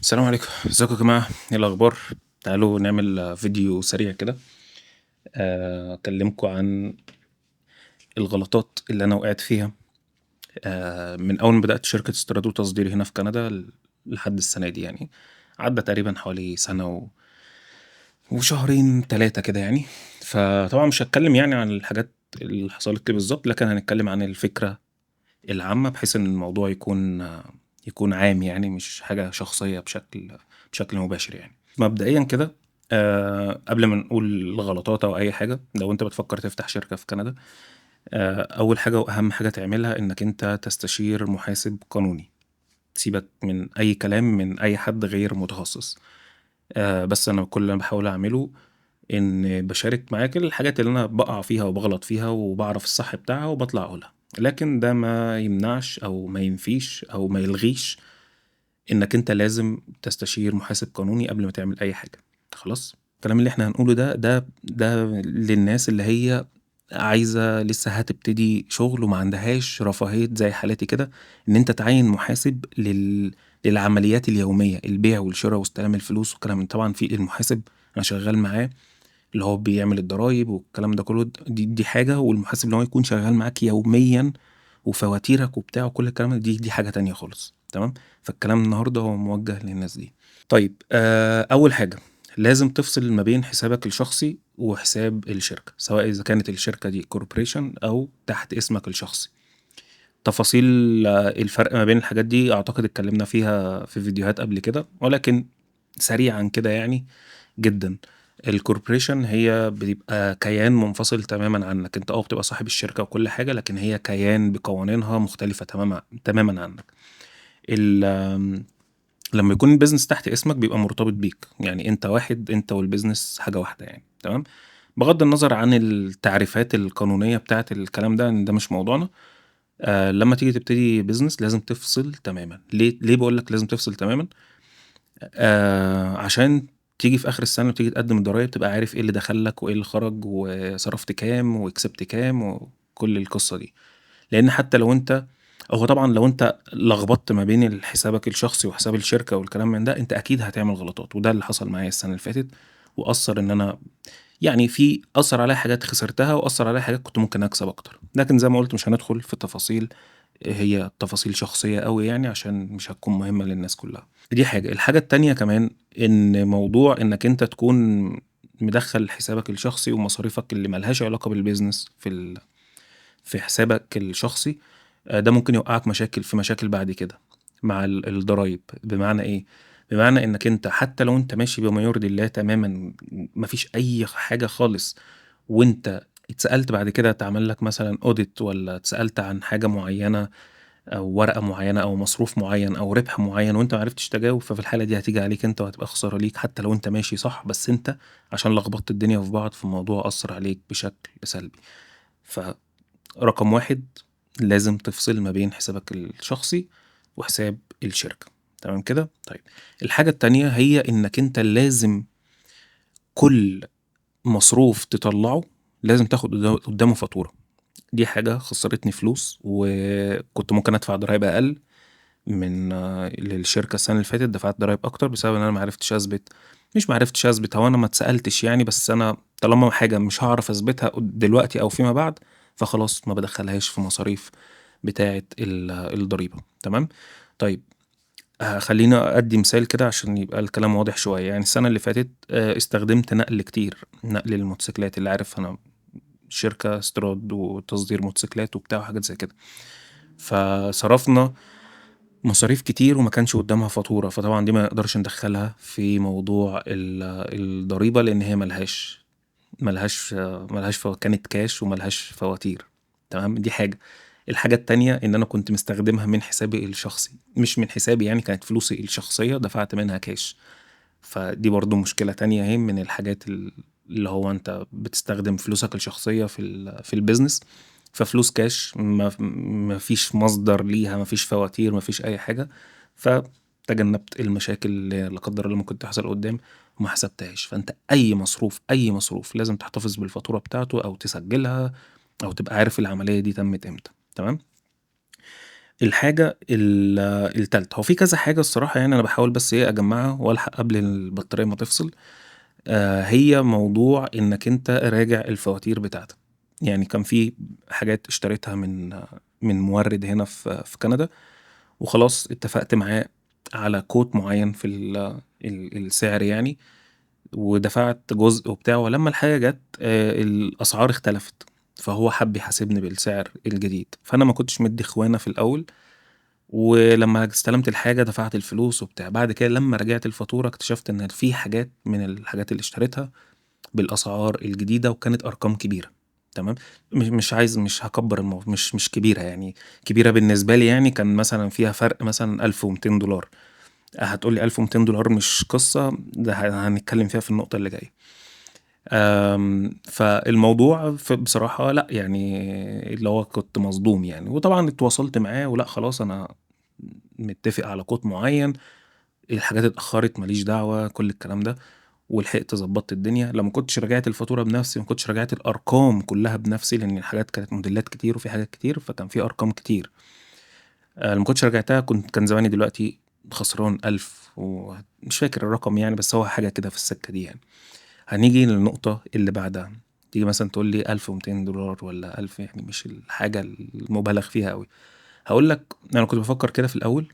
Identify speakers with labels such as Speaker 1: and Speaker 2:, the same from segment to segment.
Speaker 1: السلام عليكم، ازيكم يا جماعة؟ ايه الأخبار؟ تعالوا نعمل فيديو سريع كده. أكلمكم عن الغلطات اللي أنا وقعت فيها من أول ما بدأت شركة استيراد وتصدير هنا في كندا لحد السنة دي يعني. عدى تقريبا حوالي سنة وشهرين 3 كده يعني. فطبعا مش هتكلم يعني عن الحاجات اللي حصلت لي بالظبط، لكن هنتكلم عن الفكرة العامة بحيث إن الموضوع يكون عام يعني، مش حاجة شخصية بشكل مباشر يعني. مبدئيًا كده قبل ما نقول غلطات أو أي حاجة، لو أنت بتفكر تفتح شركة في كندا، أول حاجة وأهم حاجة تعملها إنك أنت تستشير محاسب قانوني. سيبك من أي كلام من أي حد غير متخصص. بس أنا كل اللي أنا باحاول أعمله إن باشارك معاك الحاجات اللي أنا باقع فيها وباغلط فيها وباعرف الصح بتاعها وباطلع أقولها، لكن ده ما يمنعش أو ما ينفيش أو ما يلغيش إنك أنت لازم تستشير محاسب قانوني قبل ما تعمل أي حاجة. خلاص؟ الكلام اللي إحنا هنقوله ده للناس اللي هي عايزة لسه هتبتدي شغل وما عندهاش رفاهية زي حالاتي كده، إن أنت تعيّن محاسب للعمليات اليومية، البيع والشرا واستلام الفلوس والكلام من طبعًا في المحاسب أنا شغال معاه اللي هو بيعمل الضرايب والكلام ده كله، دي حاجة، والمحاسب اللي هو يكون شغال معاك يوميًا وفواتيرك وبتاع وكل الكلام ده دي حاجة تانية خالص، تمام؟ فالكلام النهارده هو موجه للناس دي. طيب أول حاجة لازم تفصل ما بين حسابك الشخصي وحساب الشركة، سواء إذا كانت الشركة دي corporation أو تحت اسمك الشخصي. تفاصيل الفرق ما بين الحاجات دي أعتقد اتكلمنا فيها في فيديوهات قبل كده، ولكن سريعًا كده يعني جدًا. الcorporation هي بيبقى كيان منفصل تمامًا عنك، أنت بتبقى صاحب الشركة وكل حاجة، لكن هي كيان بقوانينها مختلفة تمامًا عنك. ال آمم لمّا يكون الbusiness تحت اسمك بيبقى مرتبط بيك، يعني أنت واحد، أنت والbusiness حاجة واحدة يعني، تمام؟ بغض النظر عن التعريفات القانونية بتاعة الكلام ده، إن ده مش موضوعنا. لمّا تيجي تبتدي business لازم تفصل تمامًا. ليه باقول لك لازم تفصل تمامًا؟ عشان تيجي في آخر السنة وتيجي تقدّم الضرايب تبقى عارف إيه اللي دخل لك وإيه اللي خرج وصرفت كام وكسبت كام وكل القصة دي. لإن حتى لو أنت هو طبعًا لو أنت لخبطت ما بين حسابك الشخصي وحساب الشركة والكلام من ده، أنت أكيد هتعمل غلطات، وده اللي حصل معايا السنة اللي فاتت، وأثّر إن أنا يعني أثّر عليَّ حاجات خسرتها، وأثّر عليَّ حاجات كنت ممكن أكسب أكتر، لكن زي ما قُلت مش هندخل في تفاصيل هي تفاصيل شخصية أوي يعني عشان مش هتكون مهمة للناس كلّها. دي حاجة. الحاجة التانية كمان إن موضوع إنك أنت تكون مدخّل حسابك الشخصي ومصاريفك اللي ما لهاش علاقة بالbusiness في حسابك الشخصي، ده ممكن يوقّعك في مشاكل بعد كده مع الضرايب. بمعنى إيه؟ بمعنى إنّك أنت حتى لو أنت ماشي بما يرضي الله تمامًا، ما فيش أي حاجة خالص، وأنت اتسألت بعد كده اتعمل لك مثلًا audit والّا اتسألت عن حاجة معيّنة أو ورقة معيّنة أو مصروف معيّن أو ربح معيّن وأنت ما عرفتش تجاوب، ففي الحالة دي هتيجي عليك أنت وهتبقى خسارة ليك حتى لو أنت ماشي صح، بس أنت عشان لخبطت الدنيا في بعض، فالموضوع أثّر عليك بشكل سلبي. فرقم 1 لازم تفصل ما بين حسابك الشخصي وحساب الشركة، تمام كده؟ طيب الحاجة التانية هي إنك أنت لازم كل مصروف تطلّعه لازم تاخد قدّامه فاتورة. دي حاجة خسّرتني فلوس، وكنت ممكن أدفع ضرايب أقل من للشركة السنة اللي فاتت، دفعت ضرايب أكتر بسبب إن أنا ما عرفتش أثبت، هو أنا ما اتسألتش يعني، بس أنا طالما حاجة مش هاعرف أثبتها دلوقتي أو فيما بعد، فخلاص ما بادخّلهاش في مصاريف بتاعة الضريبة، تمام؟ طيب خلّيني أدّي مثال كده عشان يبقى الكلام واضح شوية. يعني السنة اللي فاتت استخدمت نقل كتير، نقل الموتوسيكلات، اللي عارف أنا شركة استيراد وتصدير موتوسيكلات وبتاع وحاجات زي كده. فصرفنا مصاريف كتير وما كانش قدّامها فاتورة، فطبعًا دي ما نقدرش ندخّلها في موضوع الضريبة، لإن هي ما لهاش كانت كاش وما لهاش فواتير، تمام؟ دي حاجة. الحاجة التانية إن أنا كنت مستخدمها من حسابي الشخصي، مش من حسابي يعني، كانت فلوسي الشخصية دفعت منها كاش، فدي برضه مشكلة تانية أهي من الحاجات اللي هو أنت بتستخدم فلوسك الشخصية في الbusiness، ففلوس كاش ما فيش مصدر ليها، ما فيش فواتير، ما فيش أي حاجة، فتجنبت المشاكل اللي لا قدر الله ممكن تحصل قدّام وما حسبتهاش. فأنت أي مصروف لازم تحتفظ بالفاتورة بتاعته أو تسجلها أو تبقى عارف العملية دي تمت إمتى، تمام؟ الحاجة التالتة، هو في كذا حاجة الصراحة يعني أنا باحاول بس إيه أجمّعها وألحق قبل البطارية ما تفصل. هي موضوع إنّك أنت راجع الفواتير بتاعتك. يعني كان في حاجات اشتريتها من مورد هنا في كندا، وخلاص اتفقت معاه على quote معيّن في السعر يعني، ودفعت جزء وبتاع، ولمّا الحاجة جات الأسعار اختلفت، فهو حَب يحاسبني بالسعر الجديد، فأنا ما كنتش مدّي إخوانة في الأول، ولمّا استلمت الحاجة دفعت الفلوس وبتاع. بعد كده لمّا راجعت الفاتورة اكتشفت إن في حاجات من الحاجات اللي اشتريتها بالأسعار الجديدة وكانت أرقام كبيرة، تمام. مش هاكبّر مش كبيرة يعني، كبيرة بالنسبة لي يعني كان مثلًا فيها فرق مثلًا $1200. هتقول لي $1200 مش قصة، ده هنتكلم فيها في النقطة اللي جاية. فالموضوع بصراحة لأ، يعني اللي هو كنت مصدوم يعني، وطبعًا اتواصلت معاه ولأ خلاص أنا متّفق على quote معيّن، الحاجات اتأخّرت ما ليش دعوة، كل الكلام ده، ولحقت ضبّطت الدنيا. لو ما كنتش راجعت الفاتورة بنفسي، ما كنتش راجعت الأرقام كلّها بنفسي، لإن الحاجات كانت موديلات كتير وفي حاجات كتير، فكان في أرقام كتير. لو ما كنتش راجعتها كان زماني دلوقتي خسران 1000 مش فاكر الرقم يعني، بس هو حاجة كده في السكة دي يعني. هنيجي للنقطة اللي بعدها، تيجي مثلًا تقول لي $1200 والّا 1000، يعني مش الحاجة المُبالغ فيها أوي. هاقول لك أنا كنت بافكّر كده في الأول،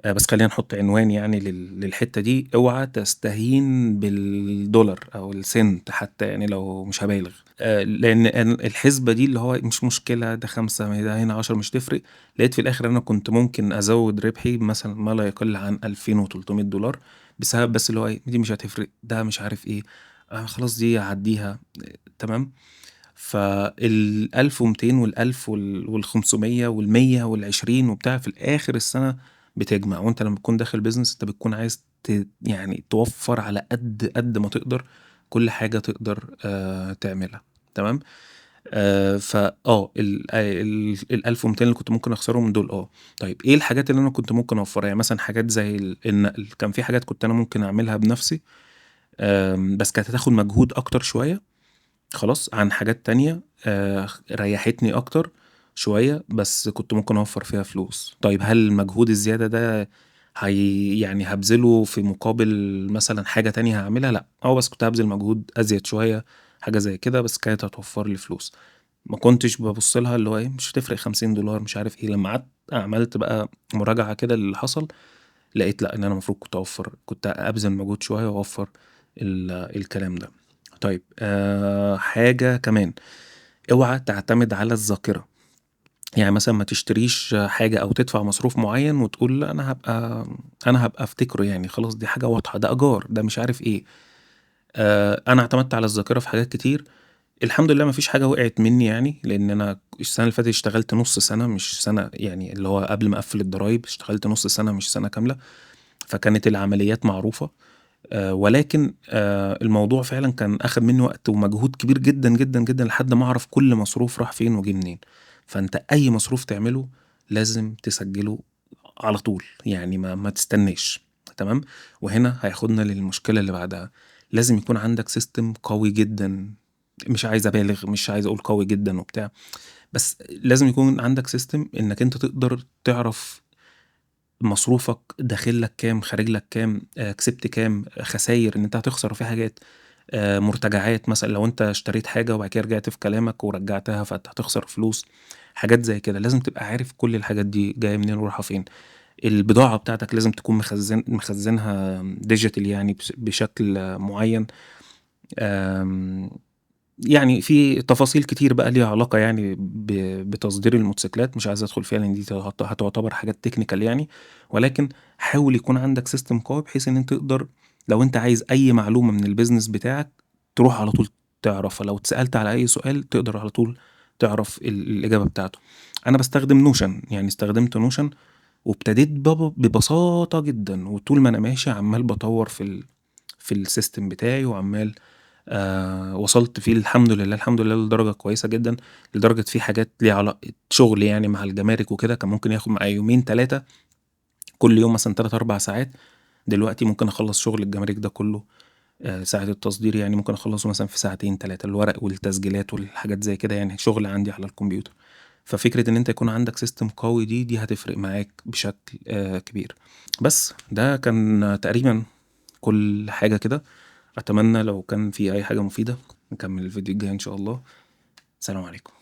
Speaker 1: بس خلّينا نحط عنوان يعني للحتّة دي، اوعى تستهين بالدولار أو السنت حتى يعني لو مش هابالغ. لإن الحسبة دي اللي هو مش مشكلة ده 5 ما ده هنا 10 مش تفرق. لقيت في الآخر أنا كنت ممكن أزوّد ربحي مثلًا ما لا يقل عن $2300 بسبب بس اللي هو إيه، دي مش هتفرق، ده مش عارف إيه، خلاص دي هاعدّيها، تمام. فال1200 وال1000 وال500 وال100 وال20 وبتاع، في الآخر السنة بتجمع. وأنت لمّا تكون داخل business أنت بتكون عايز يعني توفّر على قد ما تقدر كل حاجة تقدر تعملها، تمام. ال1200 اللي كنت ممكن أخسرهم دول طيب إيه الحاجات اللي أنا كنت ممكن أوفّرها؟ يعني مثلًا حاجات زي النقل، كان في حاجات كنت أنا ممكن أعملها بنفسي، بس كانت هتاخد مجهود أكتر شوية خلاص عن حاجات تانية ريّحتني أكتر شوية، بس كنت ممكن أوفّر فيها فلوس. طيب هل المجهود الزيادة ده يعني هابذله في مقابل مثلًا حاجة تانية هاعملها؟ لأ، بس كنت هابذل مجهود أزيد شوية، حاجة زي كده، بس كانت هتوفّر لي فلوس. ما كنتش بابُص لها اللي هو إيه، مش هتفرق $50 مش عارف إيه. لمّا قعدت عملت بقى مراجعة كده للي حصل، لقيت لأ، إن أنا المفروض كنت أبذل مجهود شوية وأوفّر الكلام ده. طيب حاجة كمان، اوعى تعتمد على الذاكرة. يعني مثلًا ما تشتريش حاجة أو تدفع مصروف معيّن وتقول أنا هابقى أفتكره يعني خلاص دي حاجة واضحة، ده إيجار، ده مش عارف إيه. أنا اعتمدت على الذاكرة في حاجات كتير، الحمد لله ما فيش حاجة وقعت منّي يعني، لإن أنا السنة اللي فاتت اشتغلت نُص سنة مش سنة يعني اللي هو قبل ما أقفّل الضرايب، اشتغلت نُص سنة مش سنة كاملة، فكانت العمليات معروفة. ولكن الموضوع فعلًا كان أخَد منّي وقت ومجهود كبير جدًا، جدًا، جدًا لحد ما أعرف كل مصروف راح فين وجِه منين. فأنت أي مصروف تعمله لازم تسجّله على طول، يعني ما تستناش، تمام. وهنا هياخدنا للمشكلة اللي بعدها، لازم يكون عندك system قوي جدًا، مش عايز أبالغ، مش عايز أقول قوي جدًا وبتاع، بس لازم يكون عندك system إنّك أنت تقدر تعرف مصروفك داخل لك كام، خارج لك كام، كسبت كام، خساير إن أنت هتخسر في حاجات، مرتجعات مثلًا لو أنت اشتريت حاجة وبعد كده رجعت في كلامك ورجعتها فأنت هتخسر فلوس، حاجات زي كده. لازم تبقى عارف كل الحاجات دي جاية منين ورايحة فين. البضاعة بتاعتك لازم تكون مخزنها digital يعني بشكل معين. آمم يعني في تفاصيل كتير بقى ليها علاقة يعني بتصدير الموتوسيكلات، مش عايز أدخل فيها لإن دي هتعتبر حاجات technical يعني، ولكن حاول يكون عندك system قوي بحيث إن أنت تقدر لو أنت عايز أي معلومة من الbusiness بتاعك تروح على طول تعرفها، لو اتسألت على أي سؤال تقدر على طول تعرف الإجابة بتاعته. أنا باستخدم notion، يعني استخدمت notion وابتديت ببساطة جدًا، وطول ما أنا ماشي عمّال باطوّر في الsystem بتاعي وعمّال وصلت فيه الحمد لله، الحمد لله لدرجة كويسة جدًا، لدرجة في حاجات ليها شغل يعني مع الجمارك وكده كان ممكن ياخد معايا يومين 3، كل يوم مثلًا 3، 4 ساعات، دلوقتي ممكن أخلّص شغل الجمارك ده كله ساعة التصدير يعني ممكن أخلّصه مثلًا في ساعتين 3، الورق والتسجيلات والحاجات زي كده يعني شغل عندي على الكمبيوتر. ففكرة إن أنت يكون عندك سيستم قوي دي هتفرق معاك بشكل كبير. بس ده كان تقريبًا كل حاجة كده. أتمنى لو كان في أي حاجة مفيدة نكمل الفيديو الجاي إن شاء الله. سلام عليكم.